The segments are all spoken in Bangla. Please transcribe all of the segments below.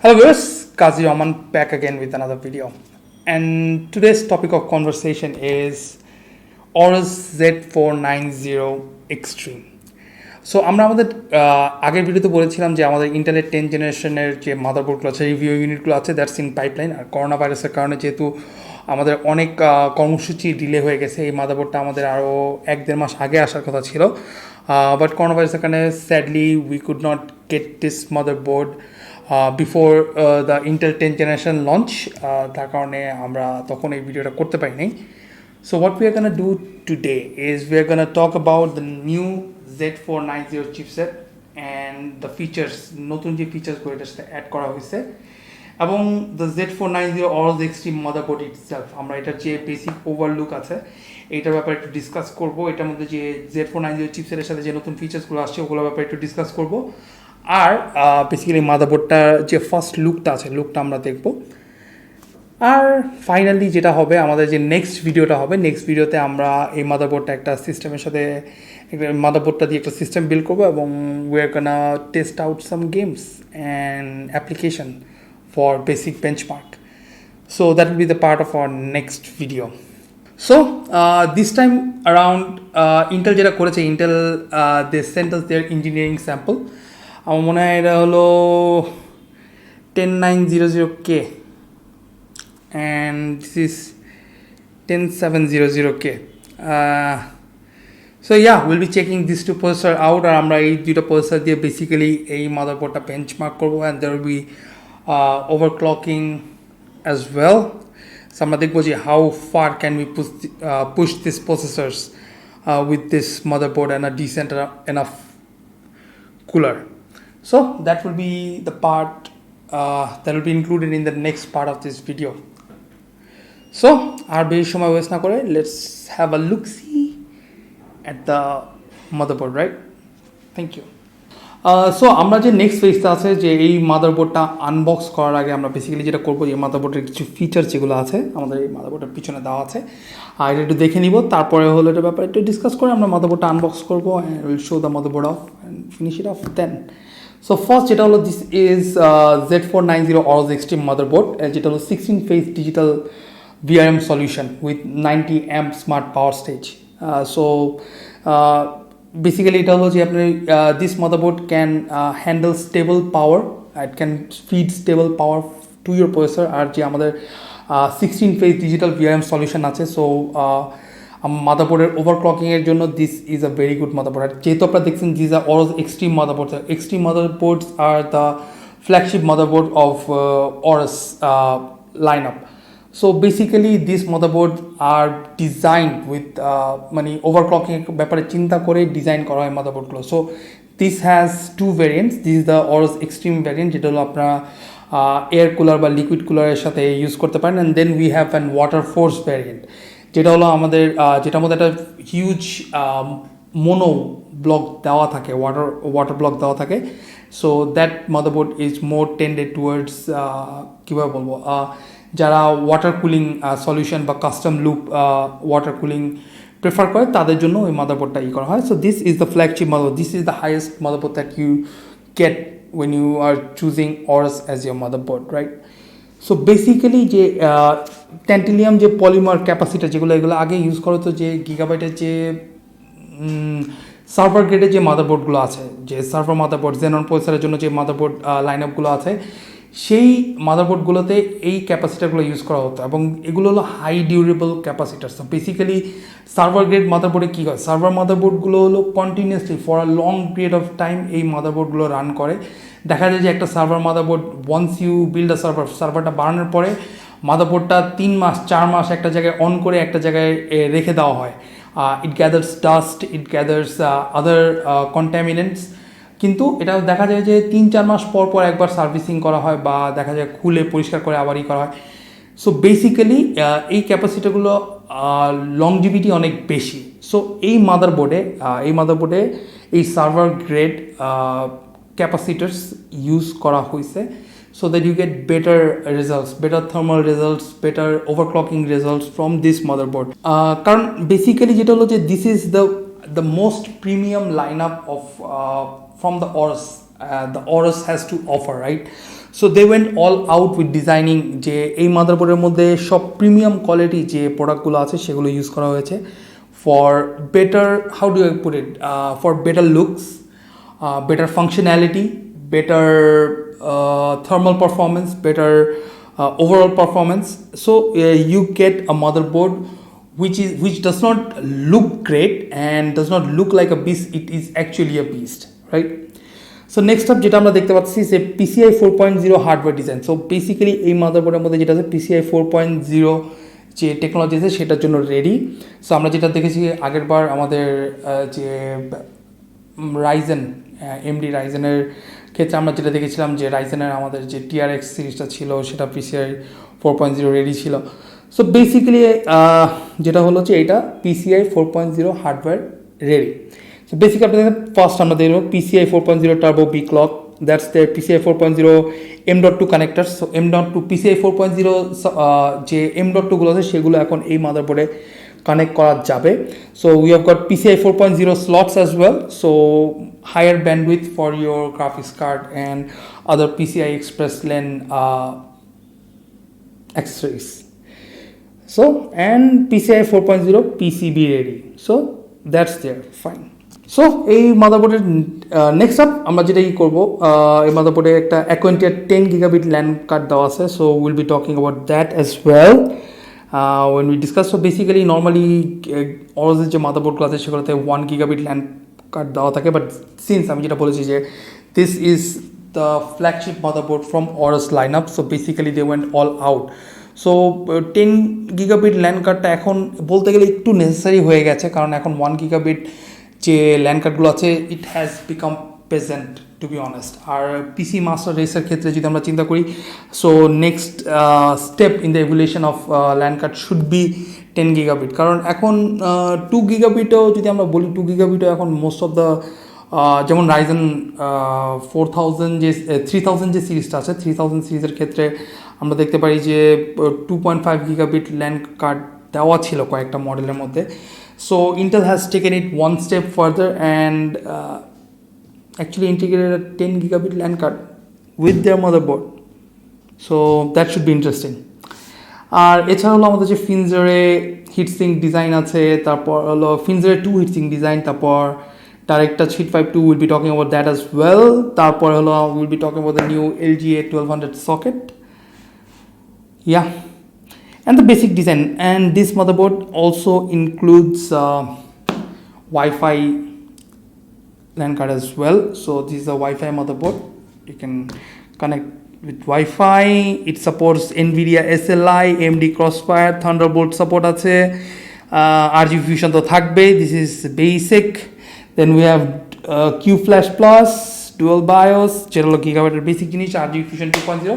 Hello viewers, Kazi Rahman back again with another video. And today's topic of conversation is Aorus Z490 Extreme. So আমরা আমাদের আগের ভিডিওতে বলেছিলাম যে আমাদের ইন্টেলের 10 জেনারেশনের যে মাদারবোর্ডগুলো আছে, রিভিউ ইউনিটগুলো আছে, দ্যাটস ইন পাইপলাইন। আর করোনা ভাইরাসের কারণে যেহেতু আমাদের অনেক কর্মসূচি ডিলে হয়ে গেছে, এই মাদারবোর্ডটা আমাদের আরও 1-1.5 মাস আগে আসার কথা ছিল, বাট করোনা ভাইরাসের কারণে sadly we could not get this motherboard before the Intel 10 generation launch. তার কারণে আমরা তখন এই ভিডিওটা করতে পারিনি। So what we are going to do today is we are going to talk about the new Z490 chipset and the features, নতুন যে ফিচার্সগুলো এটার সাথে অ্যাড করা হয়েছে, এবং the Z490 Aorus Extreme motherboard itself। আমরা এটার যে বেসিক ওভারলুক আছে এইটার ব্যাপারে একটু ডিসকাস করবো। এটার মধ্যে যে Z490 চিপসেটের সাথে যে নতুন ফিচার্সগুলো আসছে ওগুলোর ব্যাপারে একটু ডিসকাস করবো। আর বেসিক্যালি মাদারবোর্ডটার যে ফার্স্ট লুকটা আছে লুকটা আমরা দেখবো। আর ফাইনালি যেটা হবে, আমাদের যে নেক্সট ভিডিওটা হবে, নেক্সট ভিডিওতে আমরা এই মাদারবোর্ডটা একটা সিস্টেমের সাথে মাদারবোর্ডটা দিয়ে একটা সিস্টেম বিল্ড করবো, এবং we are gonna test out some games and application for basic benchmark. So that will be the part of our next video. So this time around Intel যেটা করেছে, Intel they sent us their engineering sample. আমার মনে হয় এটা হলো 10900K and this is 10700K. So yeah, we'll be checking these two processor out, আর আমরা এই দুটো প্রসেসর দিয়ে বেসিক্যালি এই মাদারবোর্ডটা বেঞ্চমার্ক করবো, and there will be overclocking as well. So আমরা দেখবো যে how far can we push these processors with this motherboard and a decent enough cooler. So that will be the part that will be included in the next part of this video. So আর বেশি সময় ওয়েস্ট না করে let's have a look see at the motherboard, right? Thank you. So আমরা যে নেক্সট ফেজটা আছে, যে এই মাদারবোর্ডটা আনবক্স করার আগে আমরা বেসিক্যালি যেটা করবো, এই মাদারবোর্ডের কিছু ফিচার যেগুলো আছে আমাদের এই মাদারবোর্ডের পিছনে দেওয়া আছে, আর এটা একটু দেখে নিব। তারপরে হলো এটার ব্যাপারে একটু ডিসকাস করে আমরা মাদারবোর্ডটা আনবক্স করবো, and will show the motherboard off and finish it off then. So first যেটা হলো, this is Z490 Aorus Extreme motherboard, যেটা হলো 16 phase digital VRM solution with 90 amp smart power stage. Basically এটা হলো যে আপনি this motherboard can handle stable power, it can feed stable power to your processor। আর যে আমাদের 16 phase digital VRM solution আছে, সো মাদারবোর্ডের ওভারক্লকিংয়ের জন্য this is a very good motherboard. আর যেহেতু আপনারা দেখছেন this are Aorus Extreme motherboards, Extreme motherboards are the flagship motherboard of Aorus lineup. So basically these motherboards are designed with মানে ওভারক্লকিং ব্যাপারে চিন্তা করে ডিজাইন করা হয় মাদারবোর্ডগুলো। So this has two variants. This is the Aorus Extreme variant, যেটা হলো আপনারা এয়ার কুলার বা লিকুইড কুলারের সাথে ইউজ করতে পারেন, and then we have an water force variant, যেটা হলো আমাদের যেটার মধ্যে একটা হিউজ মোনো ব্লক দেওয়া থাকে, ওয়াটার ব্লক দেওয়া থাকে। So that motherboard is more tended towards কীভাবে বলবো, যারা ওয়াটার কুলিং সলিউশন বা custom loop water cooling prefer করে তাদের জন্য ওই মাদারবোর্ডটা করা হয়। So this is the flagship motherboard, this is the highest motherboard that you get when you are choosing Aorus as your motherboard, right? So basically যে ট্যান্টিলিয়াম যে পলিমার ক্যাপাসিটার যেগুলো এগুলো আগে ইউজ করা হতো, যে গিগাবাইটের যে সার্ভার গ্রেডের যে মাদারবোর্ডগুলো আছে, যে সার্ভার মাদারবোর্ড জেনন প্রসেসরের জন্য যে মাদারবোর্ড লাইন আপগুলো আছে, সেই মাদারবোর্ডগুলোতে এই ক্যাপাসিটারগুলো ইউজ করা হতো, এবং এগুলো হলো high durable capacitor. So basically server grade মাদারবোর্ডে কী হয়, সার্ভার মাদারবোর্ডগুলো হলো continuously for a long period of time এই মাদারবোর্ডগুলো রান করে। দেখা যায় যে একটা server motherboard once you build a সার্ভারটা বানানোর পরে মাদারবোর্ডটা 3 মাস 4 মাস একটা জায়গায় অন করে একটা জায়গায় রেখে দেওয়া হয়। ইট গ্যাদার্স ডাস্ট, ইট গ্যাদার্স আদার কন্টামিনেন্টস, কিন্তু এটা দেখা যায় যে 3-4 মাস পর পর একবার সার্ভিসিং করা হয়, বা দেখা যায় খুলে পরিষ্কার করে আবারই করা হয়। সো বেসিক্যালি এই ক্যাপাসিটিগুলো লংজিভিটি অনেক বেশি। সো এই মাদারবোর্ডে এই সার্ভার গ্রেড ক্যাপাসিটার্স ইউজ করা হয়েছে, so that you get better results, better thermal results, better overclocking results from this motherboard. কারণ বেসিক্যালি যেটা হলো যে this is the most premium lineup of from the Aorus the Aorus has to offer, right? So they went all out with designing যে এই মাদারবোর্ডের মধ্যে সব প্রিমিয়াম কোয়ালিটি যে প্রোডাক্টগুলো আছে সেগুলো ইউজ করা হয়েছে for better, how do I put it, for better looks, better functionality, better thermal performance, better overall performance. So you get a motherboard which does not look great and does not look like a beast. It is actually a beast, right? So next up যেটা আমরা দেখতে পাচ্ছি যে PCI 4.0 hardware design. So basically এই মাদারবোর্ডের মধ্যে যেটা আছে PCI 4.0 যে টেকনোলজি আছে সেটার জন্য রেডি. সো আমরা যেটা দেখেছি আগের বার আমাদের যে রাইজেন এমডি রাইজেনের ক্ষেত্রে আমরা যেটা দেখেছিলাম যে রাইজেনের আমাদের যে TRX সিরিজটা ছিল সেটা PCI 4.0 রেডি ছিল. সো বেসিক্যালি যেটা হলো যে এটা PCI 4.0 hardware ready. So basically আপনাদের ফার্স্ট আমরা দেখব PCI 4.0 turbo B clock, that's the PCI 4.0 M.2 connector. So M.2 PCI 4.0 যে M.2 গুলো আছে সেগুলো এখন এই মাদারবোর্ডে কানেক্ট করা যাবে. So we have goat PCI 4.0 slots as well, so higher bandwidth for your graphics card and other PCI Express LAN accessories. So and PCI 4.0 PCB ready, so that's there, fine. So এই মাদারবোর্ডের নেক্সট আপ আমরা যেটা করবো এই মাদারবোর্ডে একটা অ্যাকোয়েন্টিয়ার 10 গিগাবিট ল্যান্ড কার্ড দেওয়া আছে. So will be talking about that as well when we discuss. So basically normally অরসের যে মাদারবোর্ডগুলো আছে সেগুলোতে 1 গিগাবিট ল্যান্ড কার্ড দেওয়া থাকে, বাট সিন্স আমি যেটা বলেছি যে this is the flagship motherboard from Aorus line up, so basically they went all out. So 10 gigabit LAN কার্ডটা এখন বলতে গেলে একটু নেসেসারি হয়ে গেছে, কারণ এখন 1 গিগাবিট যে ল্যান্ড কার্ডগুলো আছে it has become present to be honest. আর পিসি মাস্টার রেসের ক্ষেত্রে যদি আমরা চিন্তা করি, so next step in the evolution of LAN card should be 10 gigabit, কারণ এখন 2 গিগাবিটও যদি আমরা বলি 2 গিগাবিটও এখন মোস্ট অফ দ্য যেমন রাইজেন 4000 যে 3000 যে সিরিজটা আছে 3000 সিরিজের ক্ষেত্রে আমরা দেখতে পারি যে 2.5 গিগাবিট ল্যান্ড কার্ড দেওয়া ছিল কয়েকটা মডেলের মধ্যে. So Intel has taken it one step further and actually integrated a 10 gigabit LAN card with their motherboard. So that should be interesting. আর এছাড়া হলো আমাদের যে ফিনজারে হিটসিঙ্ক ডিজাইন আছে, তারপর হলো ফিনজারে 2 হিটসিঙ্ক ডিজাইন, তারপর direct touch heat 52 will be talking about that as well. তারপর হলো will be talking about the new LGA 1200 socket. Yeah. And the basic design, and this motherboard also includes Wi-Fi LAN card as well. So this is a Wi-Fi motherboard. You can connect with Wi-Fi. It supports NVIDIA SLI, AMD Crossfire, Thunderbolt support আছে, RGB Fusion তো থাকবে. This is basic. Then we have Q Flash Plus, dual BIOS, যেটা হলো গিগাবাইটের বেসিক জিনিস, RGB Fusion 2.0.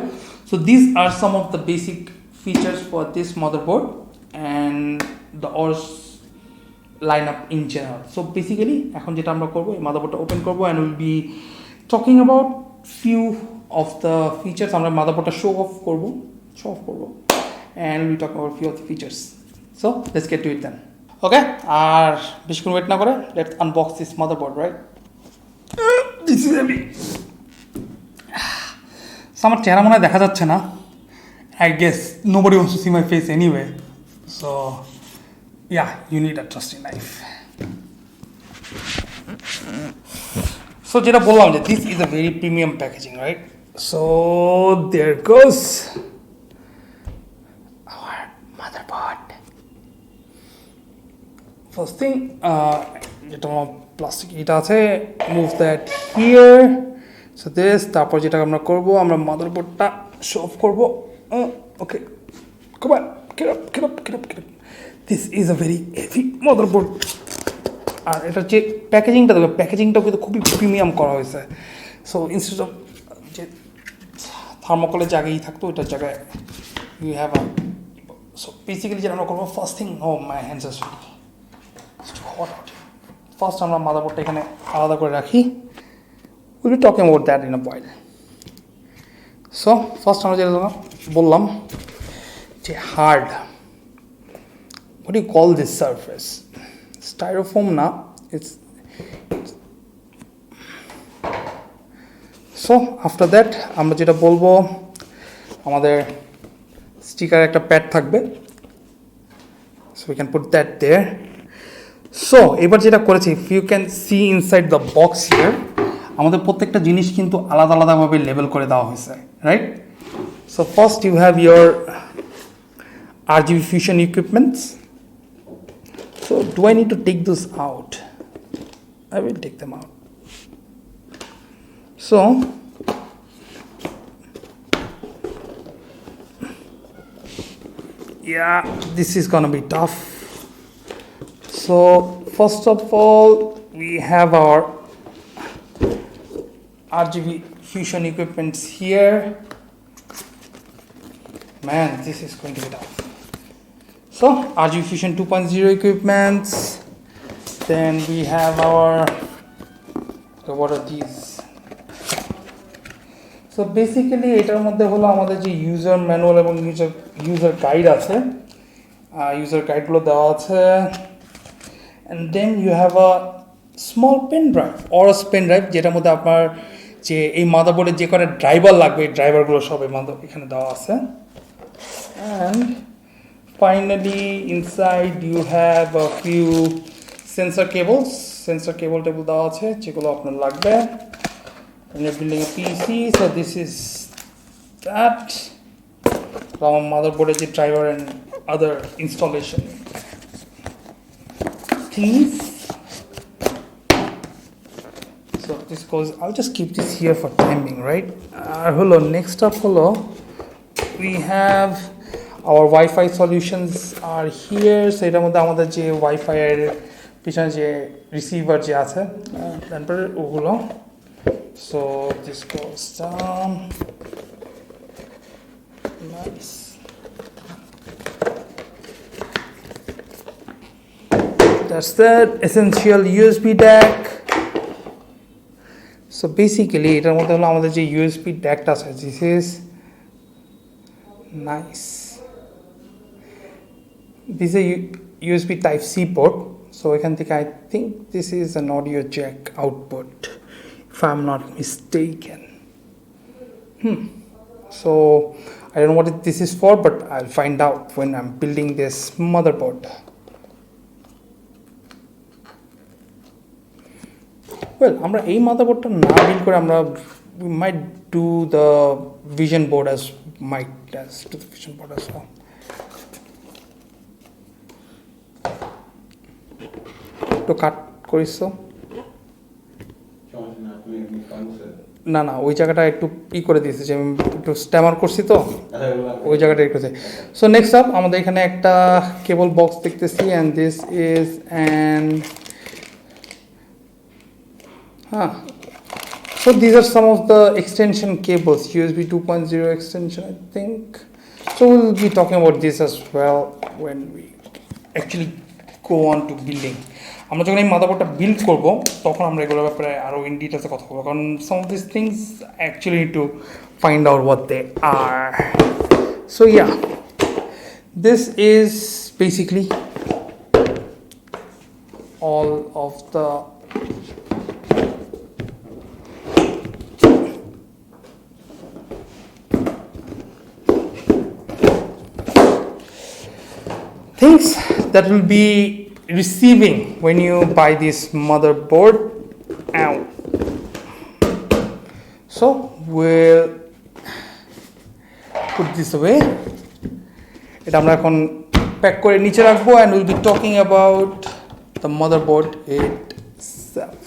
So these are some of the basic features for this motherboard and the Aorus lineup in general. So basically এখন যেটা আমরা করবো এই মাদারবোর্ডটা ওপেন করবো and we'll be talking about few of the features. আমরা মাদারবোর্ডটা শো অফ করবো and we'll talk about few of the features. So let's get to it then. Okay, আর বেশিক্ষণ ওয়েট না করে let's unbox this motherboard, right? This is heavy. So আমার চেহারা মনে হয় দেখা যাচ্ছে না. I guess nobody wants to see my face anyway. So, yeah, you need a trusty knife. So, যেটা বললাম যে this is a very premium packaging, right? So, there goes our motherboard. First thing, যেটা plastic এটা আছে, move that here. So, this, তারপর যেটা আমরা করবো, আমরা motherboardটা show off করবো. Okay, come on, get up. This is a very heavy motherboard. আর এটা যে প্যাকেজিংটা দেবে প্যাকেজিংটাও কিন্তু খুবই প্রিমিয়াম করা হয়েছে. সো ইনস্টেড অফ যে থার্মোকলের জায়গায় থাকতো ওইটার জায়গায় you have a. So basically যেটা আমরা করবো first thing, oh my hands are hot out. First আমরা মাদারবোর্ডটা এখানে আলাদা করে রাখি. Will be talking about that in a while. So first আমরা যেটা বললাম যে hard, what do you call this surface? Styrofoam না, it's সো আফটার দ্যাট আমরা যেটা বলবো, আমাদের স্টিকার একটা প্যাড থাকবে, so we can put that there. So এবার যেটা করেছি, if you can see inside the box here, আমাদের প্রত্যেকটা জিনিস কিন্তু আলাদা আলাদাভাবে লেবেল করে দেওয়া হয়েছে, right? So first you have your RGB fusion equipments. So do I need to take this out? I will take them out. So yeah, this is gonna be tough. So first of all, we have our RGB fusion equipments here. Man, this is going to be tough. So RGB Fusion 2.0 equipments. Then we have our, what are these? So basically এটার মধ্যে হলো আমাদের যে ইউজার ম্যানুয়াল এবং ইউজার গাইড আছে, ইউজার গাইডগুলো দেওয়া আছে। and then you have a small pen drive or a pen drive যেটার মধ্যে আপনার যে এই মাদারবোর্ডের যে কটা ড্রাইভার লাগবে, এই ড্রাইভারগুলো সব এখানে দেওয়া আছে। and finally inside you have a few sensor cable দেওয়া আছে যেগুলো আপনার লাগবে when you're building a PC. So this is that আমার মাদারবোর্ডের যে driver and other installation things. So this goes, I'll just keep this here for timing, right? Hello, next up hello, we have our Wi-Fi solutions are here. So এটার মধ্যে আমাদের যে ওয়াইফাই এর পিছনে যে রিসিভার যে আছে তারপরে ওগুলো। So this goes down, nice. That's that essential USB DAC. So basically এটার মধ্যে হলো আমাদের যে USB DACটা আছে, this is nice. This is a USB Type-C port. So এখান থেকে I think this is an audio jack output, if I'm not mistaken. So I don't know what this is for, but I'll find out when I'm building this motherboard. Well, আমরা এই মাদারবোর্ডটা না বিল্ড করে আমরা we might do the vision board as to the vision board as well. তো কাট করিস না ওই জায়গাটা একটু করে দিয়েছে যে আমি একটু স্ট্যামার করছি তো ওই জায়গাটা একটু। সো নেক্সট আপ আমাদের এখানে একটা কেবল বক্স দেখতেছি and this is an so these are some of the extension cables, USB 2.0 extension I think. So we'll be talking about this as well when we actually go on to building. আমরা যখন এই মাদারবোর্ডটা বিল্ড করব তখন আমরা এগুলোর ব্যাপারে আরও ইন ডিটেলসে কথা বলবো, কারণ some of these things actually need to find out what they are. So yeah, this is basically all of the things that will be receiving when you buy this motherboard. So we'll put this away. এটা আমরা এখন প্যাক করে নিচে রাখবো and we'll be talking about the motherboard itself.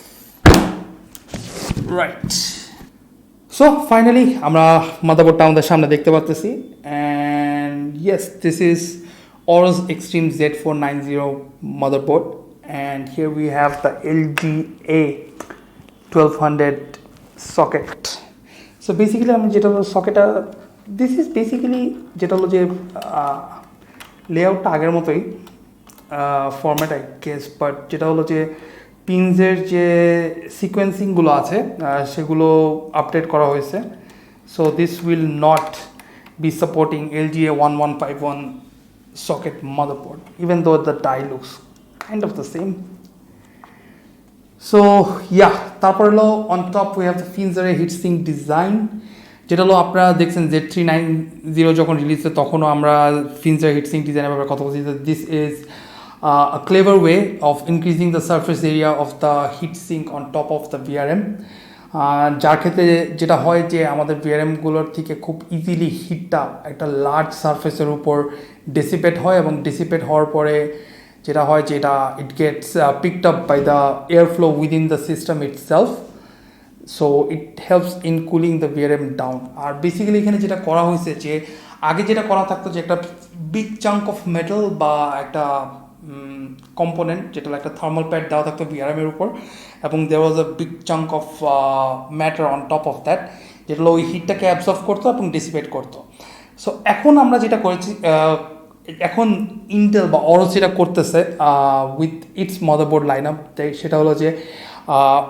Right. So finally আমরা মাদারবোর্ডটা আমাদের সামনে দেখতে পাচ্ছি and yes, this is Aorus Extreme Z490 motherboard, and here we have the LGA 1200 socket. So basically আমি যেটা হলো সকেটটা, this is basically যেটা হলো যে লেআউটটা আগের মতোই ফরম্যাট আই গেস, বাট যেটা হলো যে পিনসের যে সিকোয়েন্সিংগুলো আছে সেগুলো আপডেট করা হয়েছে. So this will not be supporting LGA 1151 socket motherboard, even though the die looks kind of the same. So yeah তারপর হলো on top we have the ফিনজারের হিটসিঙ্ক ডিজাইন, যেটা হলো আপনারা দেখছেন Z390 যখন রিলিজ হয় তখনও আমরা ফিনজারের হিটসিঙ্ক ডিজাইনের ব্যাপারে কথা বলছি। This is a clever way of increasing the surface area of the heatsink on top of the VRM, যার ক্ষেত্রে যেটা হয় যে আমাদের ভিআরএমগুলোর থেকে খুব ইজিলি হিটটা একটা লার্জ সারফেসের উপর ডেসিপেট হয়, এবং ডেসিপেট হওয়ার পরে যেটা হয় যে এটা it gets picked up by the air flow within the system itself, so it helps in cooling the VRM down. আর বেসিক্যালি এখানে যেটা করা হয়েছে যে আগে যেটা করা থাকতো যে একটা বিগ চাঙ্ক অফ মেটাল বা একটা কম্পোনেন্ট যেটা একটা থার্মাল প্যাড দেওয়া থাকতো ভিআরএমের উপর, এবং there was a big chunk of matter on top of that, যেটা ওই হিটটাকে অ্যাবজর্ব করতো এবং ডিসিপেট করতো। সো এখন আমরা যেটা করেছি, এখন ইন্টেল বা অরস যেটা করতেছে with its motherboard line up, সেটা হলো যে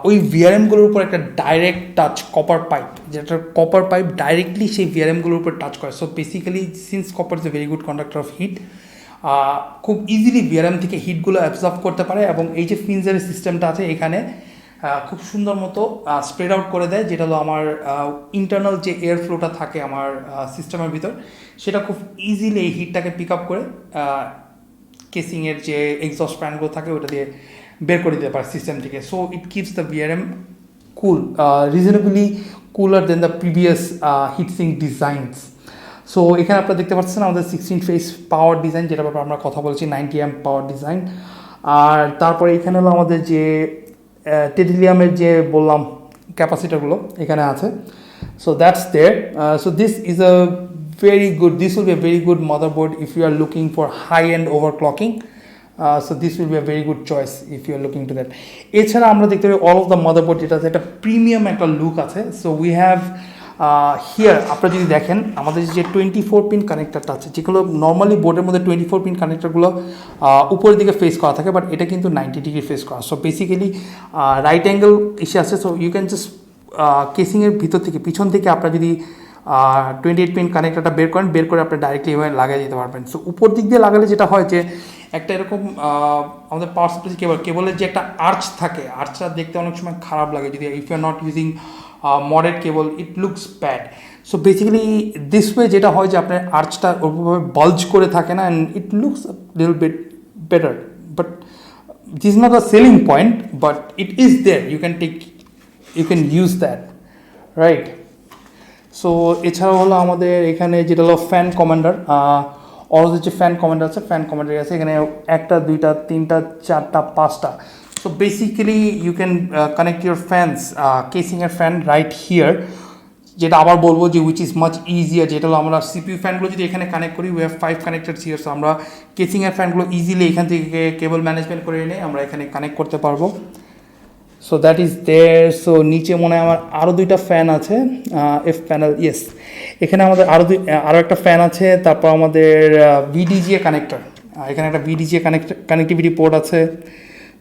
ওই ভিআরএমগুলোর উপর একটা ডাইরেক্ট টাচ কপার পাইপ, যেটা কপার পাইপ ডাইরেক্টলি সেই ভিআরএমগুলোর উপর টাচ করে। So basically since copper is a very good conductor of heat, খুব ইজিলি ভিআরএম থেকে হিটগুলো অ্যাবজর্ব করতে পারে, এবং এই যে ফিনজারের সিস্টেমটা আছে এখানে খুব সুন্দর মতো স্প্রেড আউট করে দেয়, যেটা হলো আমার ইন্টারনাল যে এয়ার ফ্লোটা থাকে আমার সিস্টেমের ভিতর, সেটা খুব ইজিলি এই হিটটাকে পিক আপ করে কেসিংয়ের যে এক্সস্ট ফ্যানগুলো থাকে ওটা দিয়ে বের করে দিতে পারে সিস্টেম থেকে। So it keeps the VRM cool, reasonably cooler than the previous heatsink designs. So এখানে আপনারা দেখতে পাচ্ছেন আমাদের 16 ফেজ পাওয়ার ডিজাইন, যেটার ব্যাপারে আমরা কথা বলেছি, 90 অ্যাম্প পাওয়ার ডিজাইন। আর তারপরে এখানে হলো আমাদের যে টেডিলিয়ামের যে বললাম ক্যাপাসিটারগুলো এখানে আছে। So that's there. So this is a very good, this will be a very good motherboard if you are looking for high end overclocking. So this will be a very good choice if you are looking to that. এছাড়া আমরা দেখতে পাই অল অফ দ্য মাদারবোর্ড যেটা আছে একটা প্রিমিয়াম একটা লুক আছে। সো উই হ্যাভ হিয়ার, আপনারা যদি দেখেন আমাদের যে 24 পিন কানেক্টারটা আছে, যেগুলো নর্মালি বোর্ডের মধ্যে 24 পিন কানেক্টারগুলো উপরের দিকে ফেস করা থাকে, বাট এটা কিন্তু 90 ডিগ্রি ফেস করা। সো বেসিক্যালি রাইট অ্যাঙ্গেল এসে আছে। সো ইউ ক্যান জাস্ট কেসিংয়ের ভিতর থেকে পিছন থেকে আপনারা যদি 28 পিন কানেক্টারটা বের করে আপনি ডাইরেক্টলি এভাবে লাগিয়ে দিতে পারবেন। সো উপর দিক দিয়ে লাগালে যেটা হয় যে একটা এরকম আমাদের পাওয়ার সাপ্লাই কেবলের যে একটা আর্চ থাকে, আর্চটা দেখতে অনেক সময় খারাপ লাগে যদি if you are not using modded cable, it looks bad. So basically this way যেটা হয় যে আপনার আর্চটা ওরকমভাবে বাল্জ করে থাকে না, and it looks little bit better, but this is not a selling point, but it is there, you can use that, right. So এছাড়াও হলো আমাদের এখানে যেটা হলো ফ্যান কমান্ডার, অরজের যে ফ্যান কমান্ডার আছে, ফ্যান কমান্ডার আছে এখানে 1টা 2টা 3টা 4টা 5টা। So basically you can connect your fans, কেসিংয়ের ফ্যান রাইট হিয়ার, যেটা আবার বলবো যে উইচ ইজ মাচ ইজিয়ার, যেটা হলো আমরা সিপিইউ ফ্যানগুলো যদি এখানে কানেক্ট করি, we have 5 connected here. So আমরা কেসিংয়ের ফ্যানগুলো ইজিলি এখান থেকে কেবল ম্যানেজমেন্ট করে এনে আমরা এখানে কানেক্ট করতে পারবো। So that is there. So নিচে মনে হয় আমার আরও 2টা ফ্যান আছে, এফ প্যানেল, ইয়েস, এখানে আমাদের আরও একটা ফ্যান আছে। তারপর আমাদের ভিডিজিএ কানেক্টর, এখানে একটা ভিডিজিএ কানেক্টিভিটি পোর্ট আছে।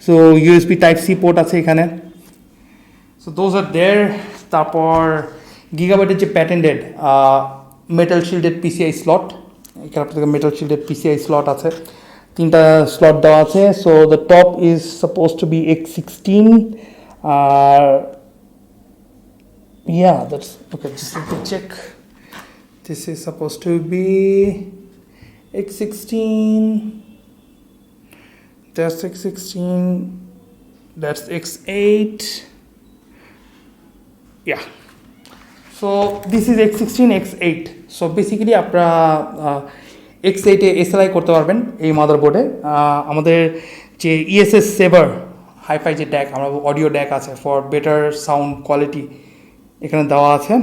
So USB type C port আছে এখানে। So those are there. তারপর গিগাবাইটের যে patented metal shielded PCI slot, এখানে আপনাদের মেটাল শিল্ডেড পিসিআই স্লট আছে, 3টা স্লট দেওয়া আছে। So the top is suppose to be X16, yeah, that's okay, just let me check. This is supposed to be X16, that's X16, that's X8, yeah. So this is X16, X8. So basically আপনারা X8-এ এসএলআই করতে পারবেন এই মাদারবোর্ডে। আমাদের যে ইএসএস সেভার হাইফাই যে ড্যাক, আমরা অডিও ড্যাক আছে ফর বেটার সাউন্ড কোয়ালিটি এখানে দেওয়া আছে।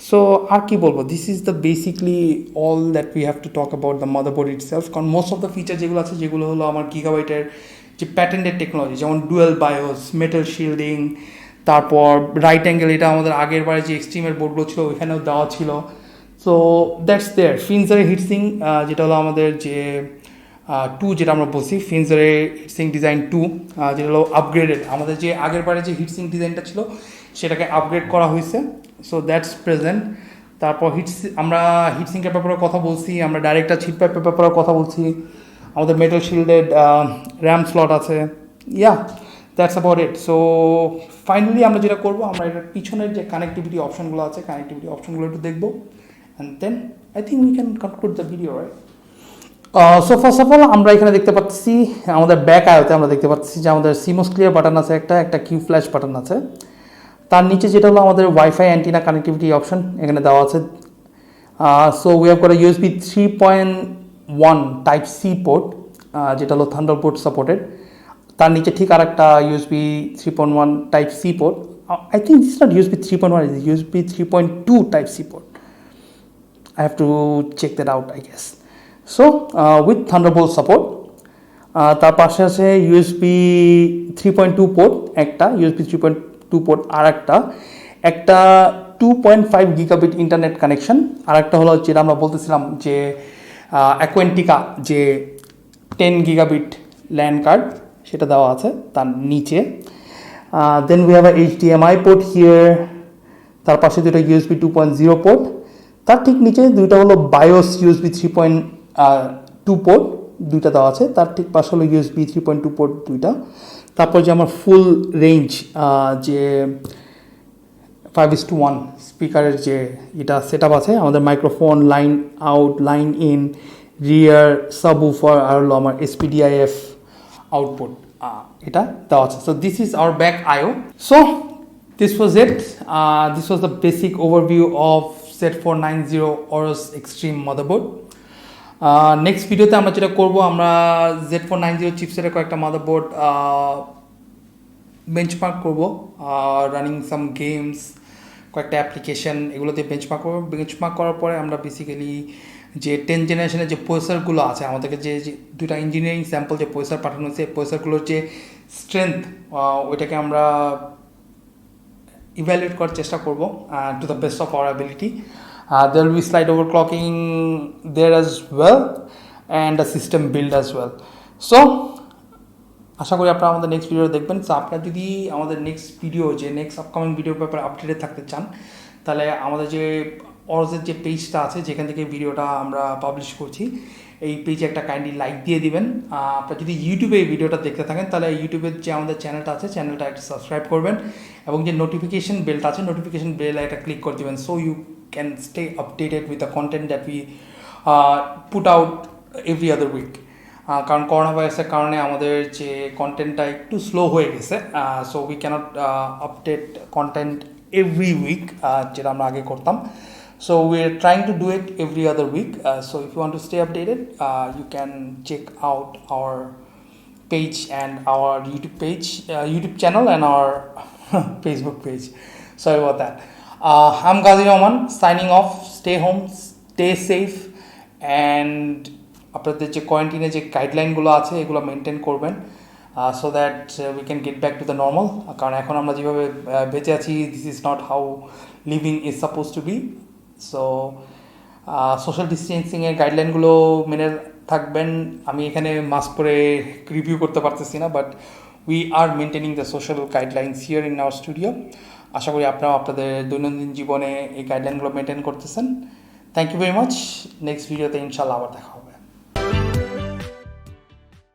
সো আর কি বলবো, this is the basically all that we have to talk about the motherboard itself. কারণ মোস্ট অফ দ্য ফিচার যেগুলো আছে যেগুলো হলো আমার গিগাবাইটের যে প্যাটেন্টেড টেকনোলজি, যেমন ডুয়েল বায়োস, মেটাল শিল্ডিং, তারপর রাইট অ্যাঙ্গেল, এটা আমাদের আগের বারে যে এক্সট্রিমের বোর্ডগুলো ছিল ওইখানেও দেওয়া ছিল। So that's there. ফিনজারের হিটসিং যেটা হলো আমাদের যে 2 যেটা আমরা বলছি, ফিনজারের হিটসিং ডিজাইন 2, যেটা হলো আপগ্রেডেড, আমাদের যে আগের বারে যে হিটসিং ডিজাইনটা ছিল সেটাকে আপগ্রেড করা হয়েছে। So that's present. তারপর আমরা হিটসিংকের ব্যাপারে কথা বলছি, আমরা ডাইরেক্ট টাচ হিট পাইপের ব্যাপারে কথা বলছি, আমাদের মেটাল শিল্ডেড র্যাম স্লট আছে, yeah that's about it. So finally আমরা যেটা করবো, আমরা এটার পিছনের যে কানেক্টিভিটি অপশনগুলো আছে, কানেক্টিভিটি অপশনগুলো একটু দেখবো, and then I think we can conclude the video, right? So first of all আমরা এখানে দেখতে পাচ্ছি আমাদের ব্যাক আয়োতে আমরা দেখতে পাচ্ছি যে আমাদের সিমোস ক্লিয়ার বাটন আছে, একটা কিউ ফ্ল্যাশ বাটন আছে, তার নিচে যেটা হলো আমাদের ওয়াইফাই অ্যান্টিনা কানেক্টিভিটি অপশন এখানে দেওয়া আছে। So we have got a USB 3.1 type C port, যেটা হলো থান্ডারবোল্ট সাপোর্টেড। তার নিচে ঠিক আর একটা USB 3.1 type C port, I think this not USB 3.1, is USB 3.2 type C port, I have to check that out, I guess. So with Thunderbolt support, তার পাশে আছে ইউএসবি 3.2 পোর্ট একটা, ইউএসবি 3.2 পোর্ট আর একটা 2.5 গিগাবিট ইন্টারনেট কানেকশন, আর একটা হলো যেটা আমরা বলতেছিলাম যে অ্যাকোয়েন্টিকা যে 10 গিগাবিট ল্যান্ড কার্ড, সেটা দেওয়া আছে তার নিচে। Then we have a HDMI port here, তার পাশে দুটো ইউএসবি 2.0 পোর্ট, তার ঠিক নিচে দুইটা হলো বায়োস ইউএসবি 3.2 পোর্ট দুইটা দেওয়া আছে, তার ঠিক পাশে হলো ইউএসবি 3.2 পোর্ট দুইটা। তারপর যে আমার ফুল রেঞ্জ যে 5:1 স্পিকারের যে এটা সেট আপ আছে, আমাদের microphone, line out, line in, rear, subwoofer, আর হলো আমার এসপিডিআইএফ আউটপুট, এটা দেওয়া আছে। So this is our back IO. So this was it. This was the basic overview of Z490 Aorus Extreme motherboard. Next ভিডিওতে আমরা যেটা করবো, আমরা Z490 চিপসেটের কয়েকটা মাদারবোর্ড বেঞ্চমার্ক করবো, রানিং সাম গেমস, কয়েকটা অ্যাপ্লিকেশন, এগুলোতে বেঞ্চমার্ক করবো। বেঞ্চমার্ক করার পরে আমরা বেসিক্যালি যে 10th জেনারেশনের যে প্রসেসরগুলো আছে, আমাদেরকে যে দুটা ইঞ্জিনিয়ারিং স্যাম্পল যে প্রসেসর পাঠানো হয়েছে, প্রসেসরগুলোর যে স্ট্রেংথ, ওইটাকে আমরা evaluate করার চেষ্টা করব to the best of our ability. There will be slight overclocking there as well and a system build as well. So আশা করি আপনারা আমাদের নেক্সট ভিডিও দেখবেন। সো আপনারা যদি আমাদের নেক্সট আপকামিং ভিডিও ব্যাপারে আপডেটেড থাকতে চান, তাহলে আমাদের যে অরজের যে পেজটা আছে, যেখান থেকে ভিডিওটা আমরা পাবলিশ করছি, এই পেজে একটা কাইন্ডলি লাইক দিয়ে দিবেন। আপনারা যদি ইউটিউবে এই ভিডিওটা দেখতে থাকেন, তাহলে ইউটিউবের যে আমাদের চ্যানেলটা আছে, চ্যানেলটা একটা সাবস্ক্রাইব করবেন, এবং যে নোটিফিকেশন বেলটা আছে, নোটিফিকেশন বেল একটা ক্লিক করে দেবেন, so you can stay updated with the content that we put out every other week. কারণ করোনা ভাইরাসের কারণে আমাদের যে কন্টেন্টটা একটু স্লো হয়ে গেছে, so we can't update content every week, যেটা আমরা আগে করতাম। So we're trying to do it every other week. So if you want to stay updated, you can check out our page and our YouTube channel and our Facebook page. Sorry about that. I'm Ghazi Rahman signing off. Stay home, stay safe, and আপনাদের যে কোয়ারেন্টাইনে যে গাইডলাইনগুলো আছে এগুলো মেনটেন করবেন, so that we can get back to the normal. কারণ এখন আমরা যেভাবে বেঁচে আছি, this is not how living is suppose to be. So social ডিস্টেন্সিংয়ের গাইডলাইনগুলো মেনে থাকবেন। আমি এখানে মাস্ক পরে রিভিউ করতে পারতেছি না, but we are maintaining the social guidelines here in our studio. আশা করি আপনারা আপনাদের দৈনন্দিন জীবনে এই গাইডলাইনগুলো মেনটেন করতেছেন। Thank you very much. Next ভিডিওতে ইনশাল্লাহ আবার দেখা।